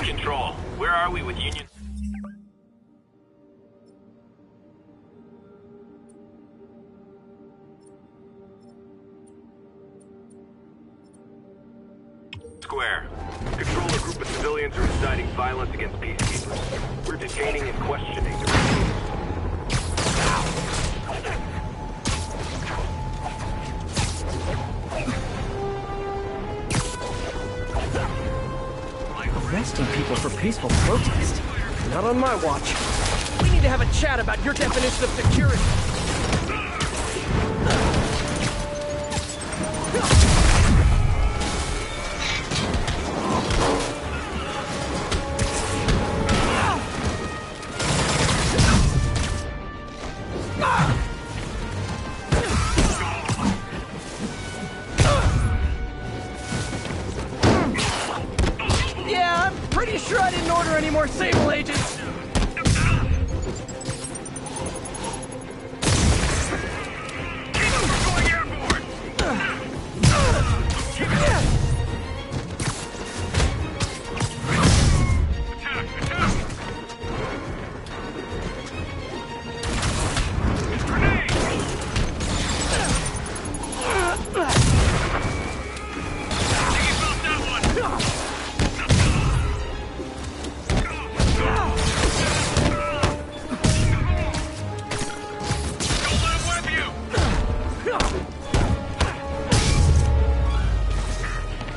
Control, where are we with Union? Square. Control, a group of civilians are inciting violence against peacekeepers. We're detaining and questioning the Arresting people for peaceful protest? Not on my watch. We need to have a chat about your definition of security. Pretty sure I didn't order any more Sable agents.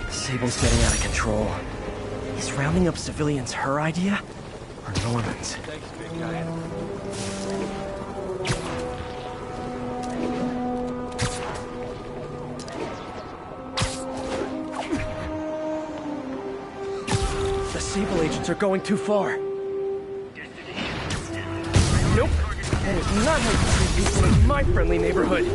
Sable's getting out of control. Is rounding up civilians her idea? Or Norman's? Thanks, big guy. The Sable agents are going too far. Nope. That is not how you treat people in my friendly neighborhood.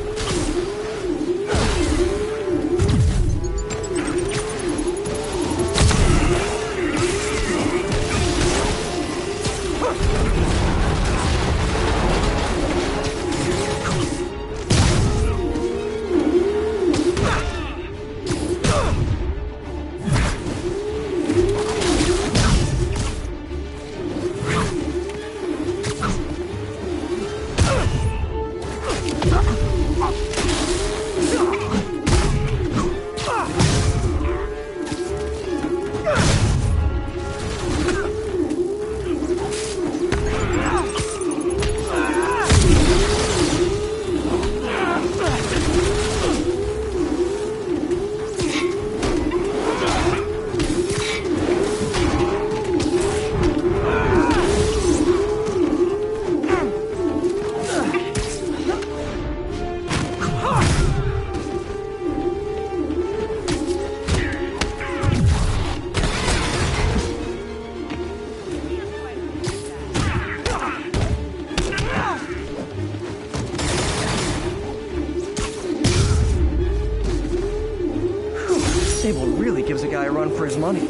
Sable really gives a guy a run for his money.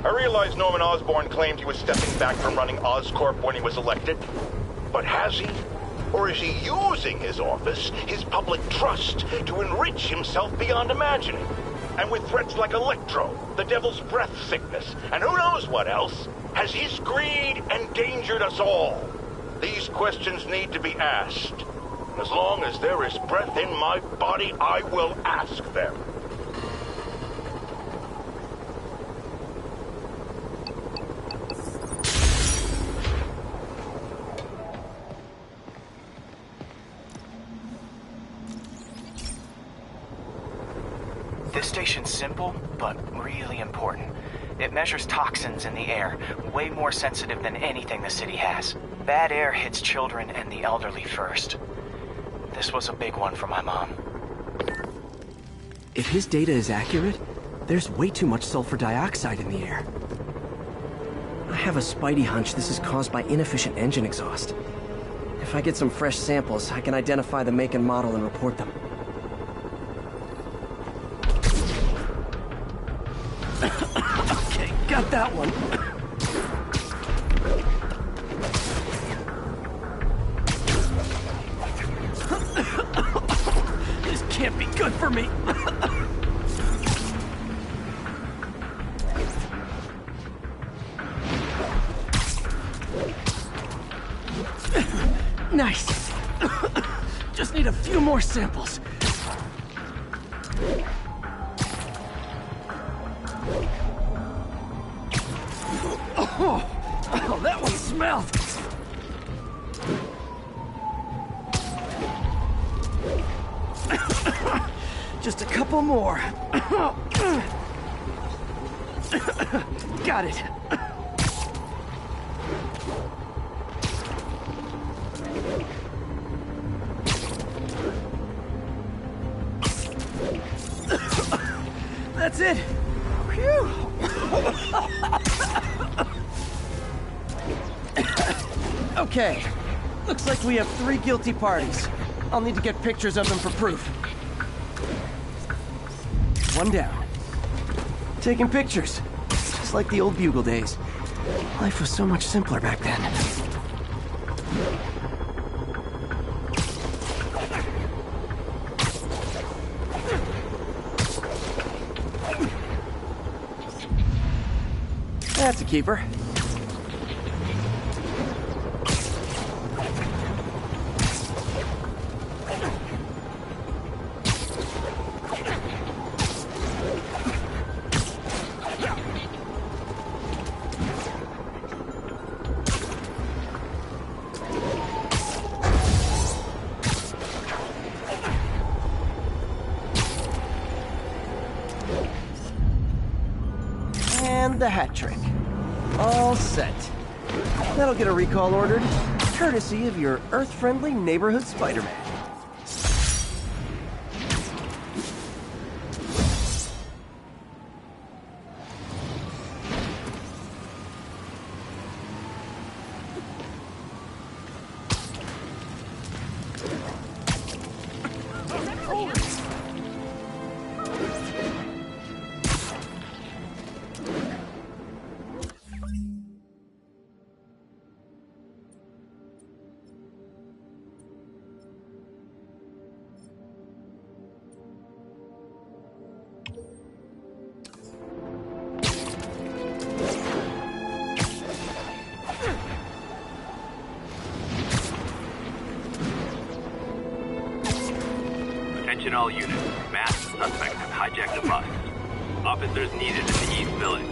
I realize Norman Osborn claimed he was stepping back from running Oscorp when he was elected. But has he? Or is he using his office, his public trust, to enrich himself beyond imagining? And with threats like Electro, the Devil's Breath sickness, and who knows what else, has his greed endangered us all? These questions need to be asked. As long as there is breath in my body, I will ask them. This station's simple, but really important. It measures toxins in the air, way more sensitive than anything the city has. Bad air hits children and the elderly first. This was a big one for my mom. If his data is accurate, there's way too much sulfur dioxide in the air. I have a spidey hunch this is caused by inefficient engine exhaust. If I get some fresh samples, I can identify the make and model and report them. Okay, got that one. This can't be good for me. Nice. Just need a few more samples. Oh, that one smelled. Just a couple more. Got it. That's it. Phew. Okay. Looks like we have 3 guilty parties. I'll need to get pictures of them for proof. One down. Taking pictures. Just like the old Bugle days. Life was so much simpler back then. That's a keeper. And the hat trick. All set. That'll get a recall ordered, courtesy of your Earth-friendly neighborhood Spider-Man. Attention all units. Masked suspects have hijacked the bus. Officers needed in the East Village.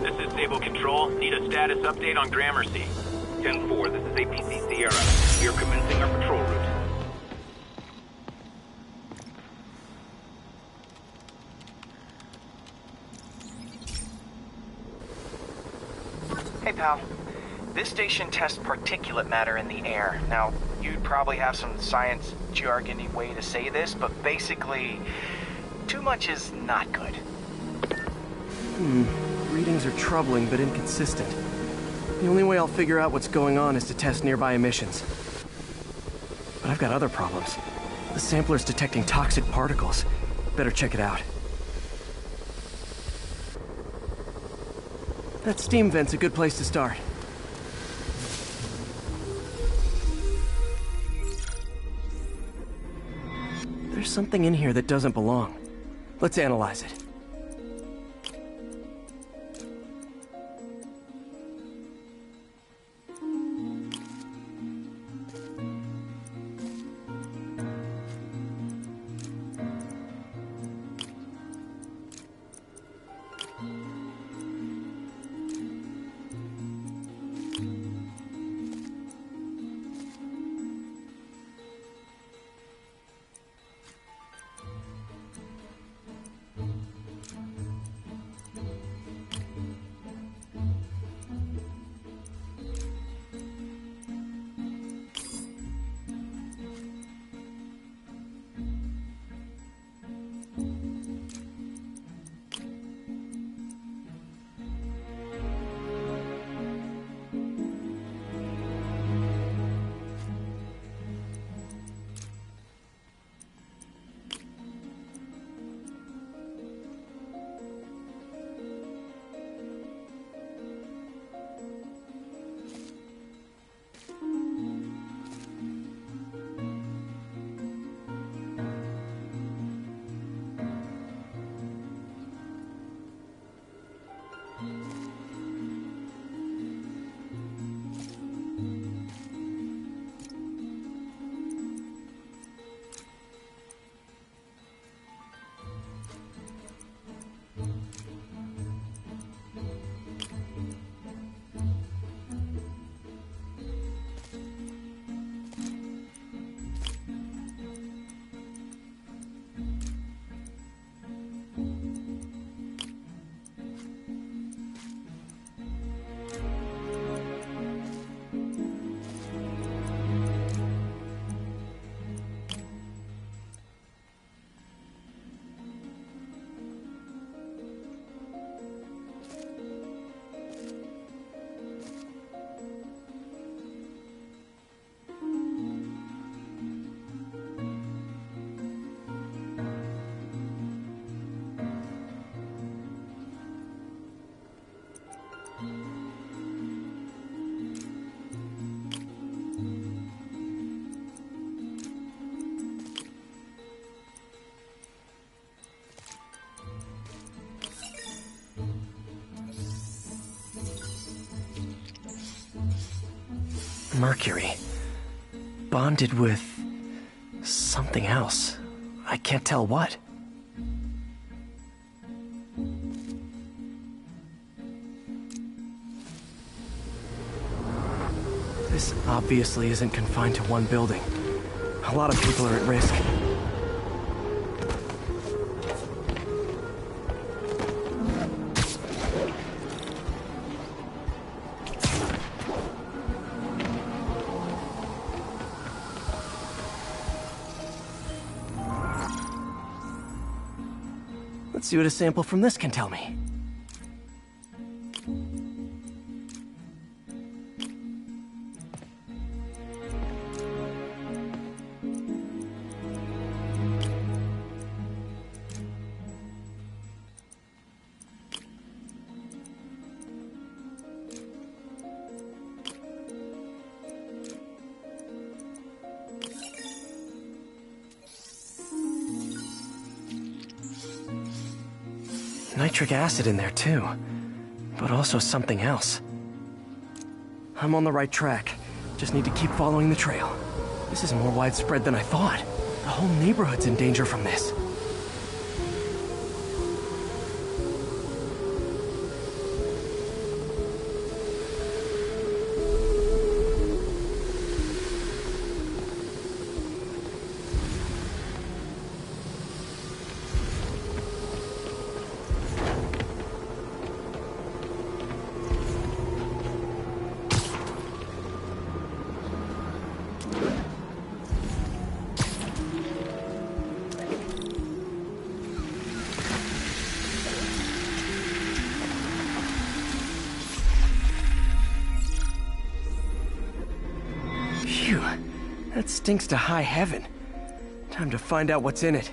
This is Sable Control. Need a status update on Gramercy. 10-4, this is APC Sierra. We are commencing our patrol route. Hey, pal. This station tests particulate matter in the air. Now, you'd probably have some science jargony way to say this, but basically, too much is not good. Readings are troubling but inconsistent. The only way I'll figure out what's going on is to test nearby emissions. But I've got other problems. The sampler's detecting toxic particles. Better check it out. That steam vent's a good place to start. There's something in here that doesn't belong. Let's analyze it. Mercury. Bonded with... something else. I can't tell what. This obviously isn't confined to one building. A lot of people are at risk. Let's see what a sample from this can tell me. Nitric acid in there too, but also something else. I'm on the right track. Just need to keep following the trail. This is more widespread than I thought. The whole neighborhood's in danger from this. That stinks to high heaven. Time to find out what's in it.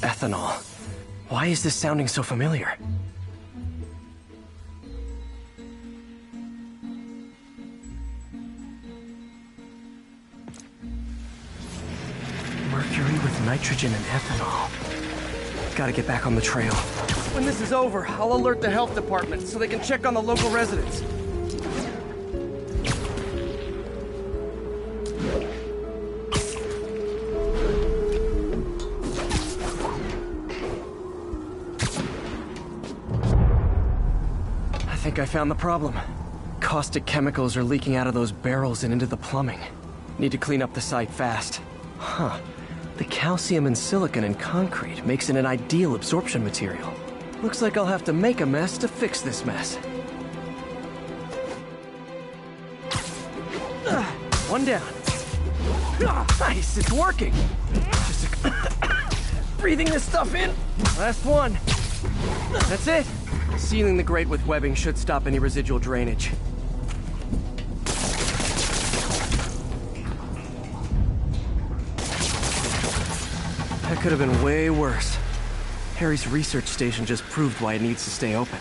Ethanol. Why is this sounding so familiar? Mercury with nitrogen and ethanol. Gotta get back on the trail. When this is over, I'll alert the health department so they can check on the local residents. I found the problem. Caustic chemicals are leaking out of those barrels and into the plumbing. Need to clean up the site fast. Huh. The calcium and silicon in concrete makes it an ideal absorption material. Looks like I'll have to make a mess to fix this mess. One down. Nice, it's working. Just breathing this stuff in. Last one. That's it. Sealing the grate with webbing should stop any residual drainage. That could have been way worse. Harry's research station just proved why it needs to stay open.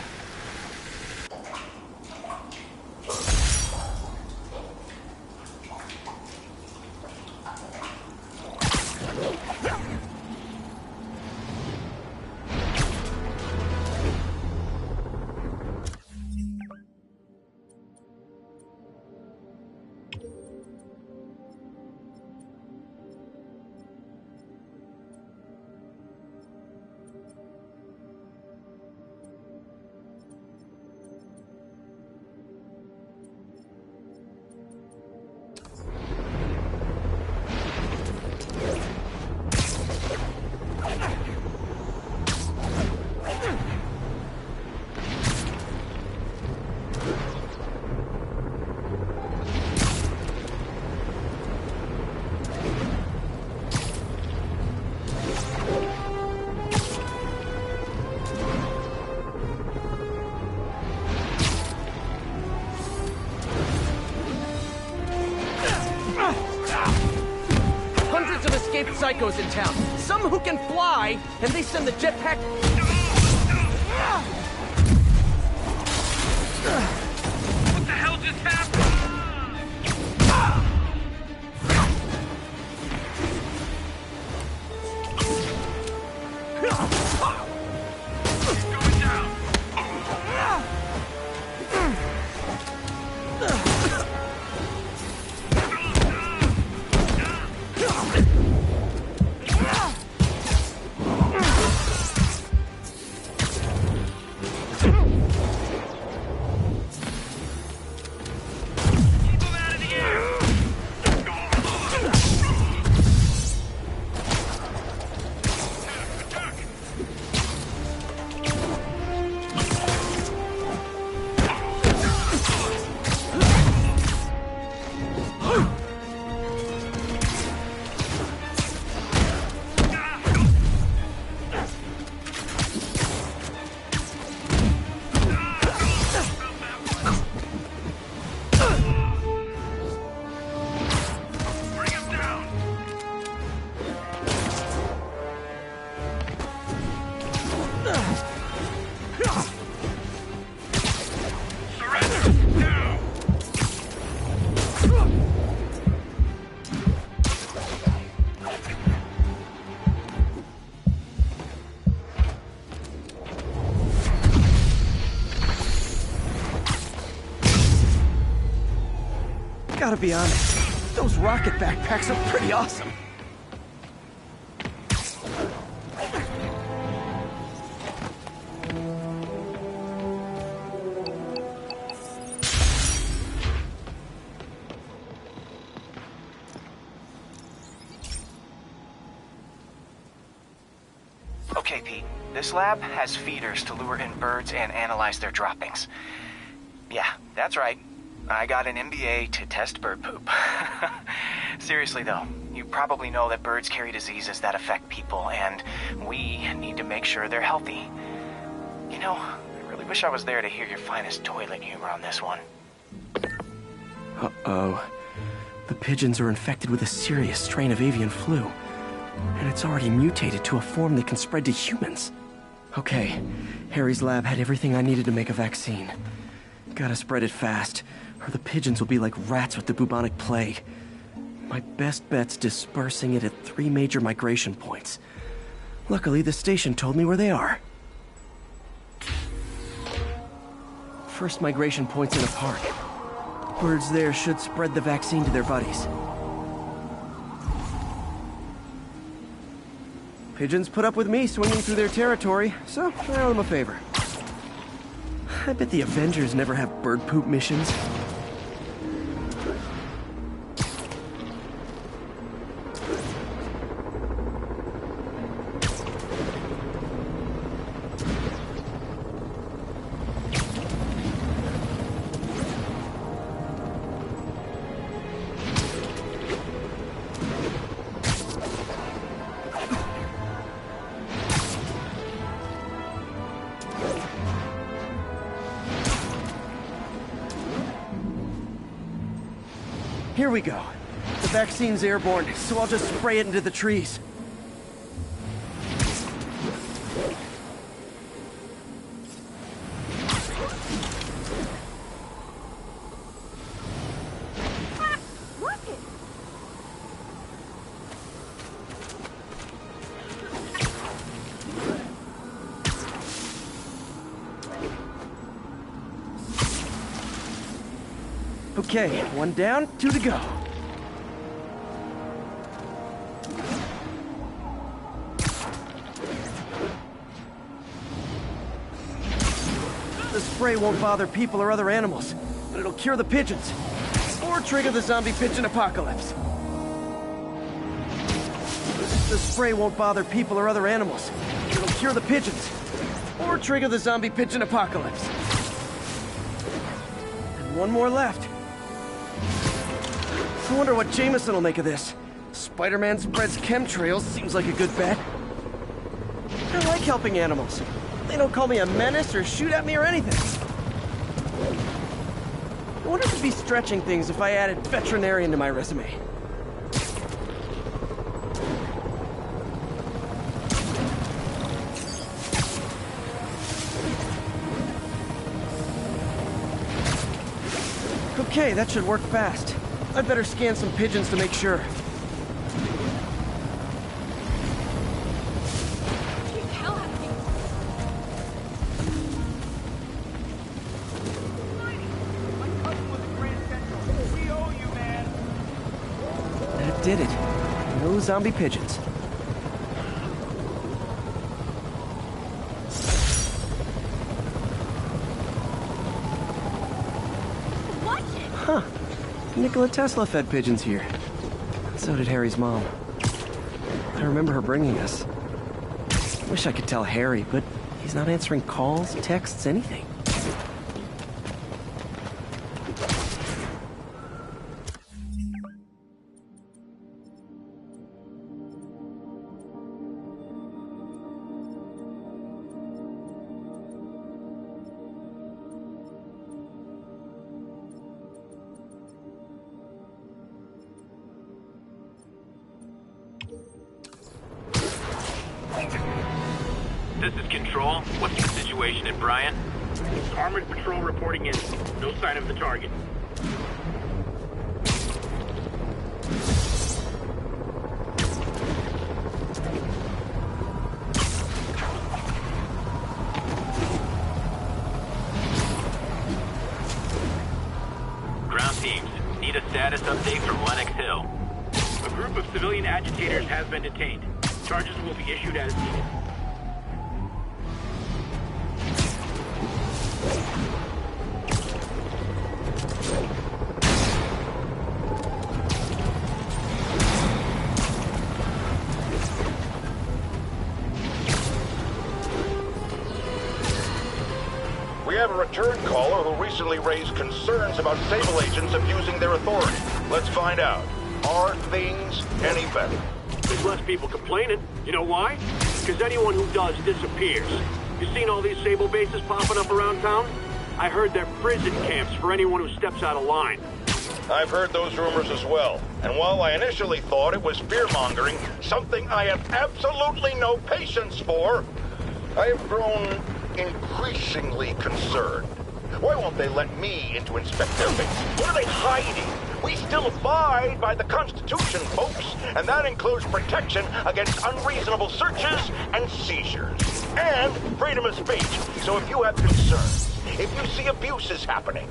geckos in town. Some who can fly, and they send the jetpack... What the hell just happened? Going down. Gotta be honest, those rocket backpacks are pretty awesome. Okay, Pete. This lab has feeders to lure in birds and analyze their droppings. Yeah, that's right. I got an MBA to test bird poop. Seriously though, you probably know that birds carry diseases that affect people, and we need to make sure they're healthy. You know, I really wish I was there to hear your finest toilet humor on this one. Uh-oh. The pigeons are infected with a serious strain of avian flu, and it's already mutated to a form that can spread to humans. Okay, Harry's lab had everything I needed to make a vaccine. Gotta spread it fast, or the pigeons will be like rats with the bubonic plague. My best bet's dispersing it at 3 major migration points. Luckily, the station told me where they are. First migration point's in a park. Birds there should spread the vaccine to their buddies. Pigeons put up with me swinging through their territory, so I owe them a favor. I bet the Avengers never have bird poop missions. Here we go. The vaccine's airborne, so I'll just spray it into the trees. Okay, 1 down, 2 to go. The spray won't bother people or other animals, but it'll cure the pigeons, or trigger the zombie pigeon apocalypse. The spray won't bother people or other animals, but it'll cure the pigeons, or trigger the zombie pigeon apocalypse. And 1 more left. I wonder what Jameson will make of this. Spider-Man spreads chemtrails, seems like a good bet. I like helping animals. They don't call me a menace or shoot at me or anything. I wonder if it'd be stretching things if I added veterinarian to my resume. Okay, that should work fast. I'd better scan some pigeons to make sure. That did it. No zombie pigeons. Huh. Nikola Tesla fed pigeons here. So did Harry's mom. I remember her bringing us. Wish I could tell Harry, but he's not answering calls, texts, anything. This is Control. What's the situation at Bryan? Armored patrol reporting in. No sign of the target. Ground teams, need a status update from Lenox Hill. A group of civilian agitators has been detained. Charges will be issued as needed. We have a return caller who recently raised concerns about Sable agents abusing their authority. Let's find out. Are things any better? There's less people complaining. You know why? Because anyone who does disappears. You seen all these Sable bases popping up around town? I heard they're prison camps for anyone who steps out of line. I've heard those rumors as well. And while I initially thought it was fear-mongering, something I have absolutely no patience for, I have grown increasingly concerned. Why won't they let me in to inspect their base? What are they hiding? We still abide by the Constitution, folks, and that includes protection against unreasonable searches and seizures. And freedom of speech. So if you have concerns, if you see abuses happening,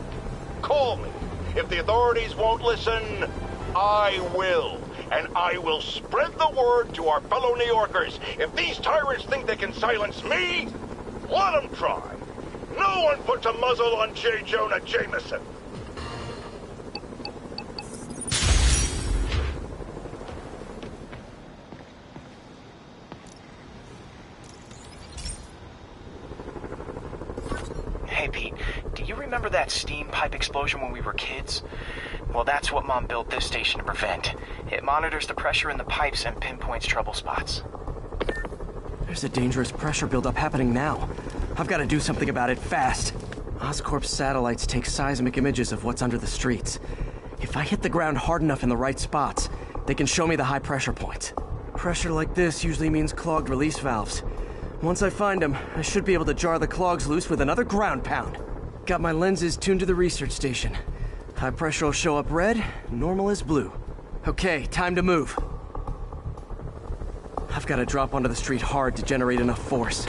call me. If the authorities won't listen, I will. And I will spread the word to our fellow New Yorkers. If these tyrants think they can silence me, let them try. No one puts a muzzle on J. Jonah Jameson. Hey, Pete, do you remember that steam pipe explosion when we were kids? Well, that's what Mom built this station to prevent. It monitors the pressure in the pipes and pinpoints trouble spots. There's a dangerous pressure buildup happening now. I've got to do something about it fast. Oscorp's satellites take seismic images of what's under the streets. If I hit the ground hard enough in the right spots, they can show me the high pressure points. Pressure like this usually means clogged release valves. Once I find them, I should be able to jar the clogs loose with another ground pound. Got my lenses tuned to the research station. High pressure will show up red, normal is blue. Okay, time to move. I've got to drop onto the street hard to generate enough force.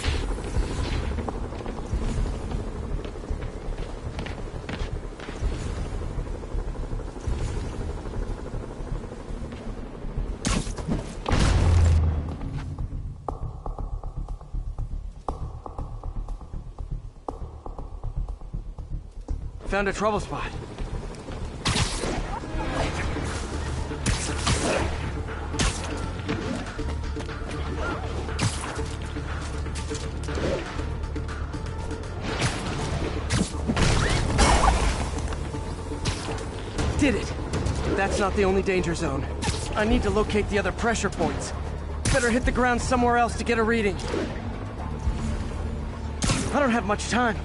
Found a trouble spot. Did it! That's not the only danger zone. I need to locate the other pressure points. Better hit the ground somewhere else to get a reading. I don't have much time.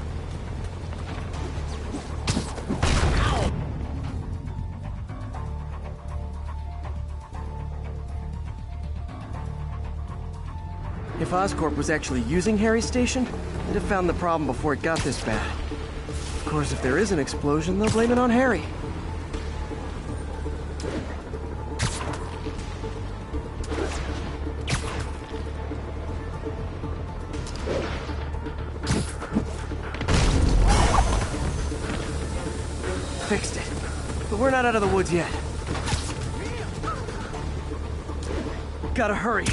If Oscorp was actually using Harry's station, they'd have found the problem before it got this bad. Of course, if there is an explosion, they'll blame it on Harry. fixed it. But we're not out of the woods yet. Gotta hurry.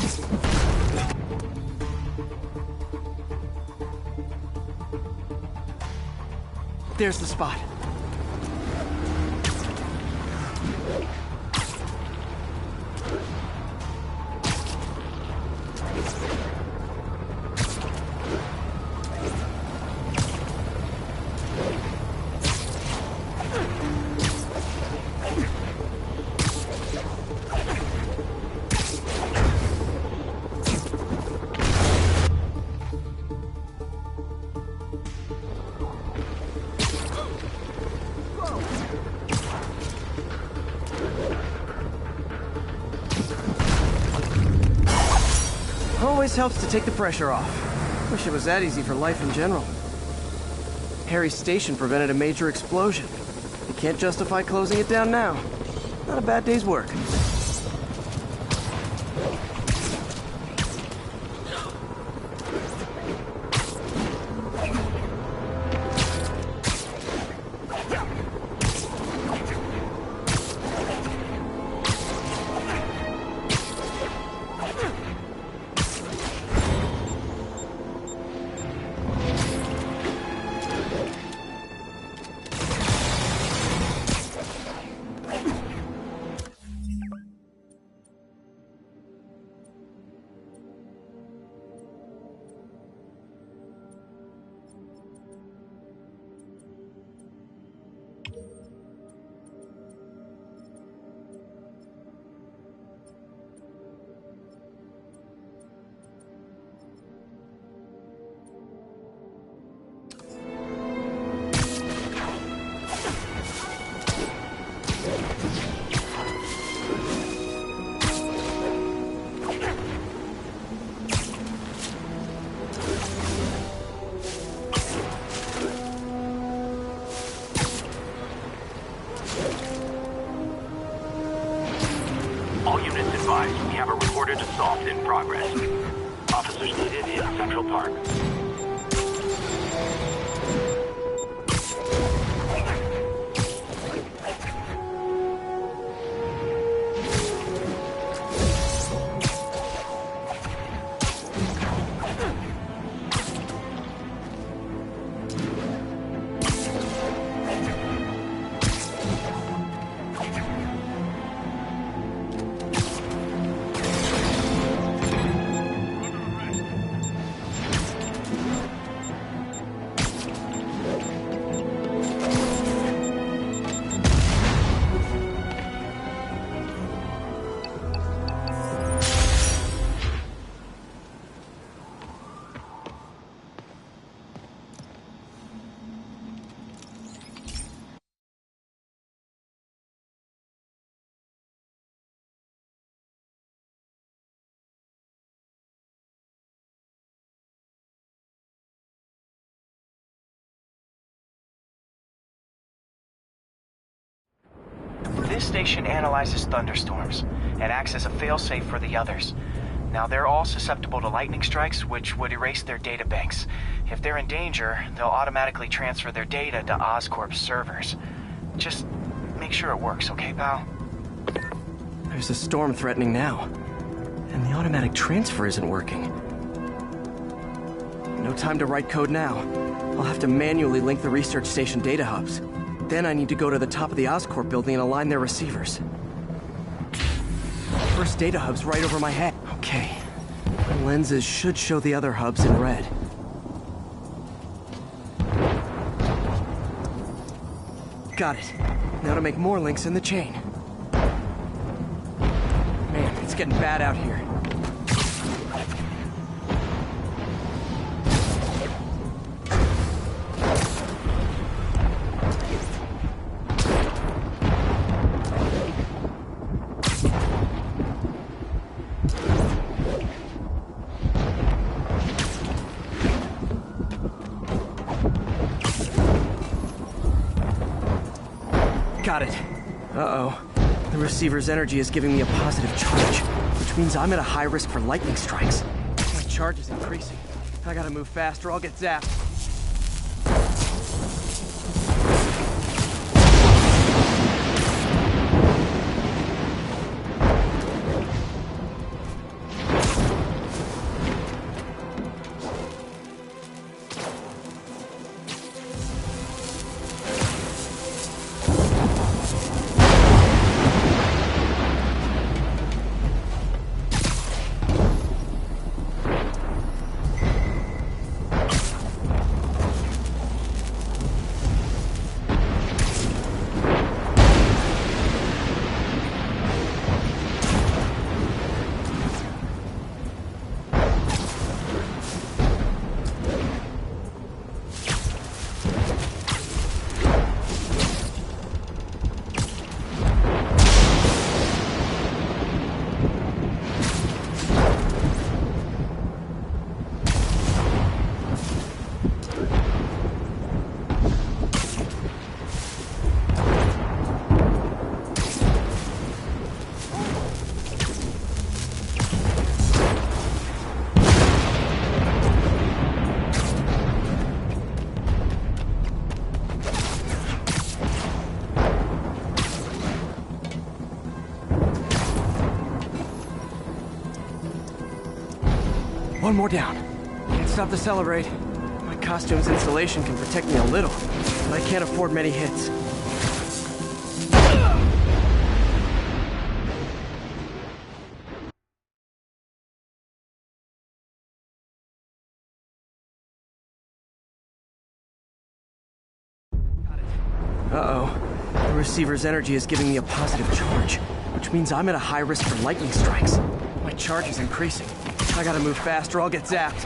There's the spot. Always helps to take the pressure off. Wish it was that easy for life in general. Harry's station prevented a major explosion. You can't justify closing it down now. Not a bad day's work. All units advised, we have a recorded assault in progress. Officers needed in Central Park. This station analyzes thunderstorms and acts as a failsafe for the others. Now, they're all susceptible to lightning strikes, which would erase their data banks. If they're in danger, they'll automatically transfer their data to Oscorp's servers. Just make sure it works, okay, pal? There's a storm threatening now, and the automatic transfer isn't working. No time to write code now. I'll have to manually link the research station data hubs. Then I need to go to the top of the Oscorp building and align their receivers. First data hub's right over my head. Okay. My lenses should show the other hubs in red. Got it. Now to make more links in the chain. Man, it's getting bad out here. Got it. Uh-oh. The receiver's energy is giving me a positive charge, which means I'm at a high risk for lightning strikes. My charge is increasing. I gotta move fast or I'll get zapped. One more down. Can't stop to celebrate. My costume's insulation can protect me a little, but I can't afford many hits. Uh-oh. The receiver's energy is giving me a positive charge, which means I'm at a high risk for lightning strikes. My charge is increasing. I gotta move fast or I'll get zapped.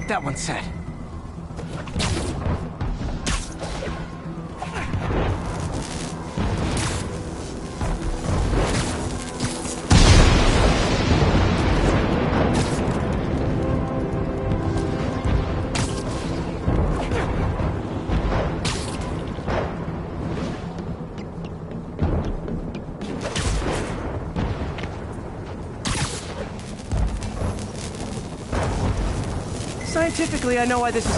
That one's set. Scientifically, I know why this is...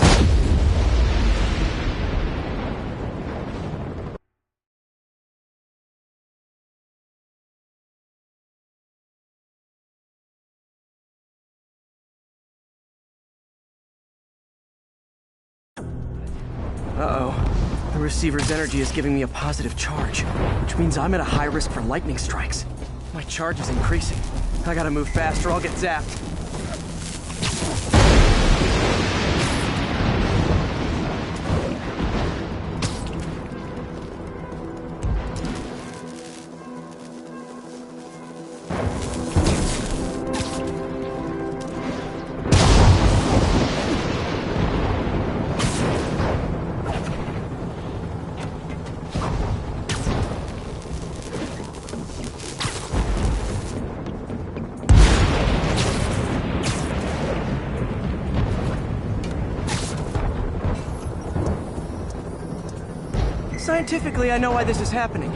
Uh-oh. The receiver's energy is giving me a positive charge, which means I'm at a high risk for lightning strikes. My charge is increasing. I gotta move fast or I'll get zapped. Scientifically, I know why this is happening,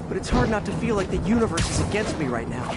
but it's hard not to feel like the universe is against me right now.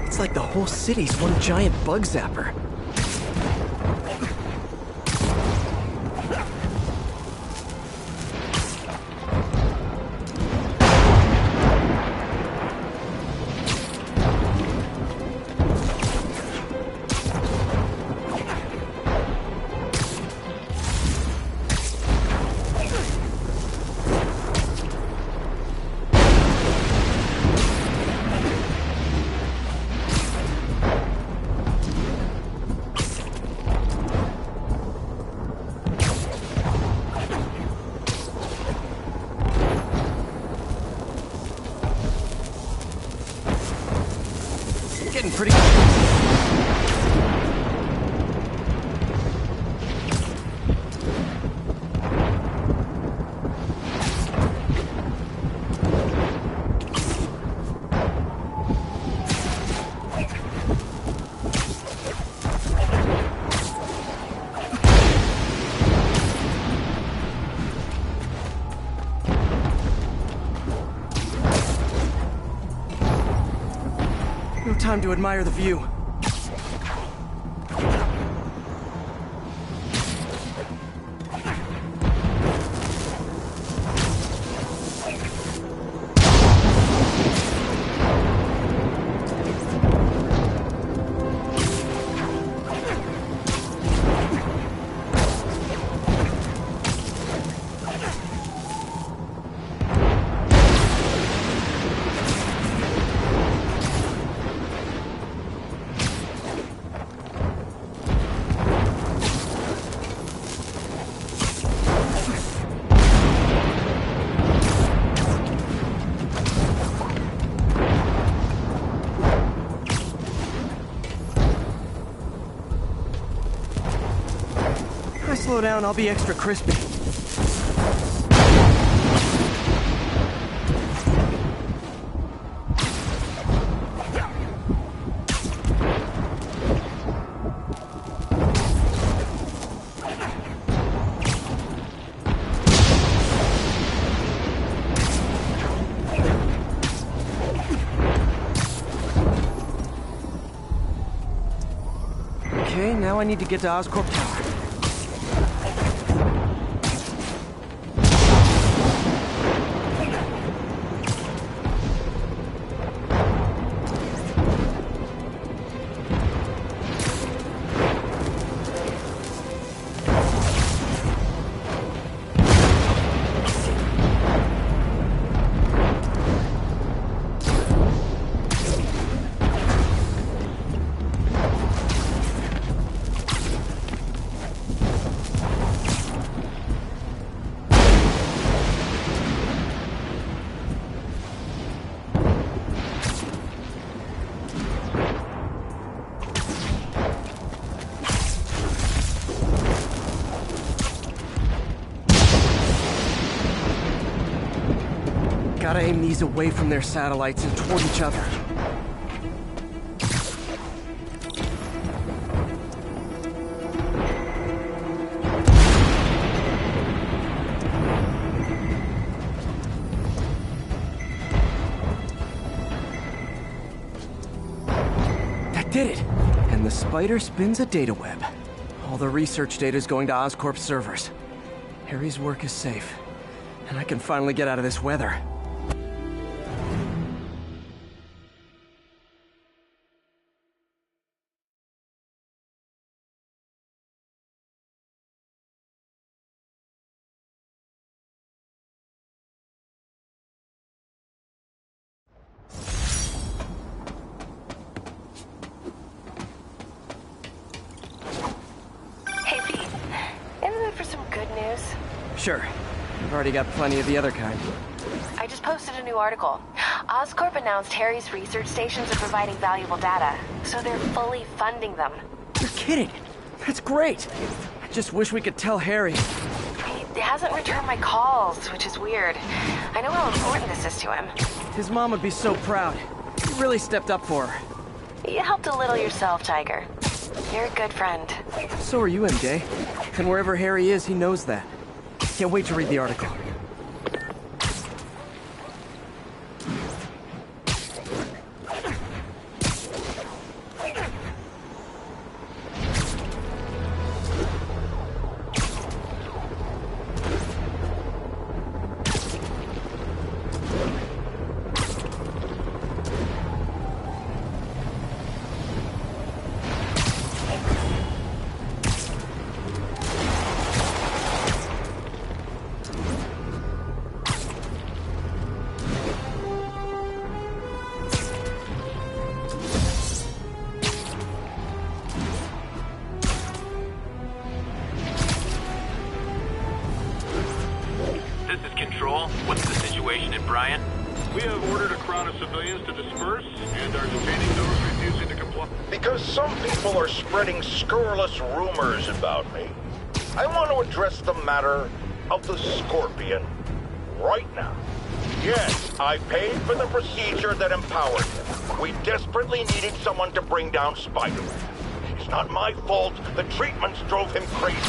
It's like the whole city's one giant bug zapper. Getting pretty good. No time to admire the view. If I slow down, I'll be extra crispy. Okay, now I need to get to Oscorp Tower. Gotta aim these away from their satellites and toward each other. That did it! And the spider spins a data web. All the research data is going to Oscorp's servers. Harry's work is safe, and I can finally get out of this weather. Sure. I've already got plenty of the other kind. I just posted a new article. Oscorp announced Harry's research stations are providing valuable data, so they're fully funding them. You're kidding! That's great! I just wish we could tell Harry. He hasn't returned my calls, which is weird. I know how important this is to him. His mom would be so proud. You really stepped up for her. You helped a little yourself, Tiger. You're a good friend. So are you, MJ. And wherever Harry is, he knows that. Can't wait to read the article. What's the situation in Bryant? We have ordered a crowd of civilians to disperse and are detaining those refusing to comply. Because some people are spreading scurrilous rumors about me, I want to address the matter of the Scorpion right now. Yes, I paid for the procedure that empowered him. We desperately needed someone to bring down Spider-Man. It's not my fault the treatments drove him crazy.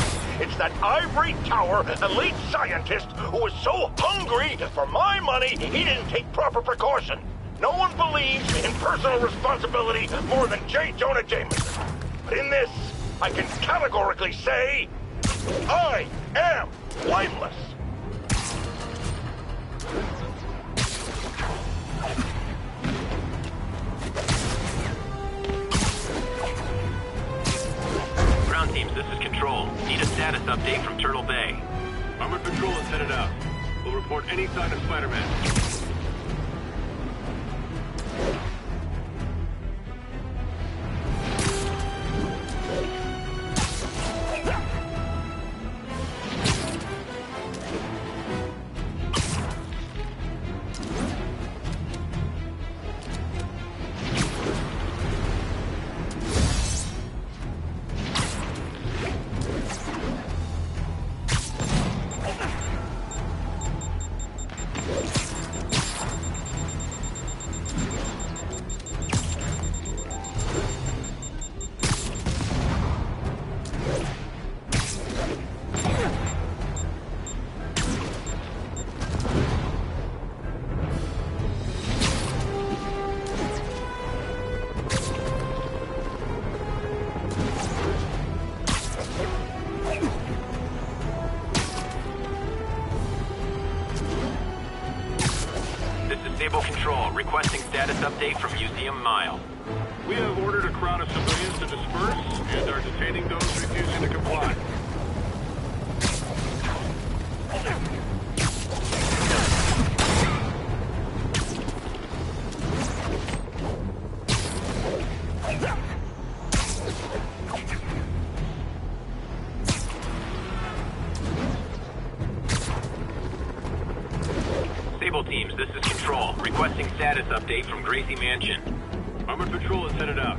It's that ivory tower elite scientist who was so hungry for my money he didn't take proper precaution. No one believes in personal responsibility more than J. Jonah Jameson. But in this, I can categorically say, I am blameless. Ground teams, this is Control. Need a status update from Turtle Bay. Armored Patrol is headed out. We'll report any sign of Spider-Man. Control, requesting status update from Museum Mile. We have ordered a crowd of civilians to disperse and are detaining those refusing to comply. Teams, this is Control, requesting status update from Gracie Mansion. Armored Patrol is headed out.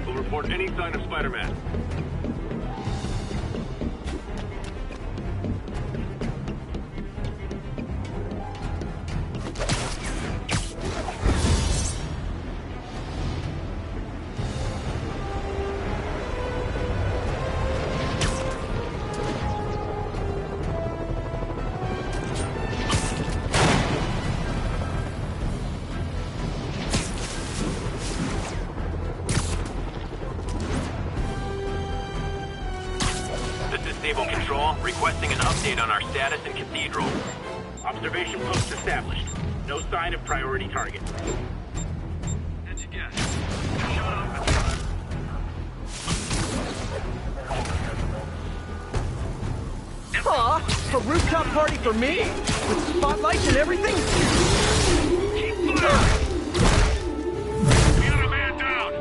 We'll report any sign of Spider-Man. Control, requesting an update on our status in Cathedral. Observation post established. No sign of priority target. That's a guess. Aw, a rooftop party for me? With spotlights and everything? Keep firing! The other man down!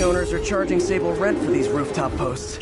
Owners are charging Sable rent for these rooftop posts.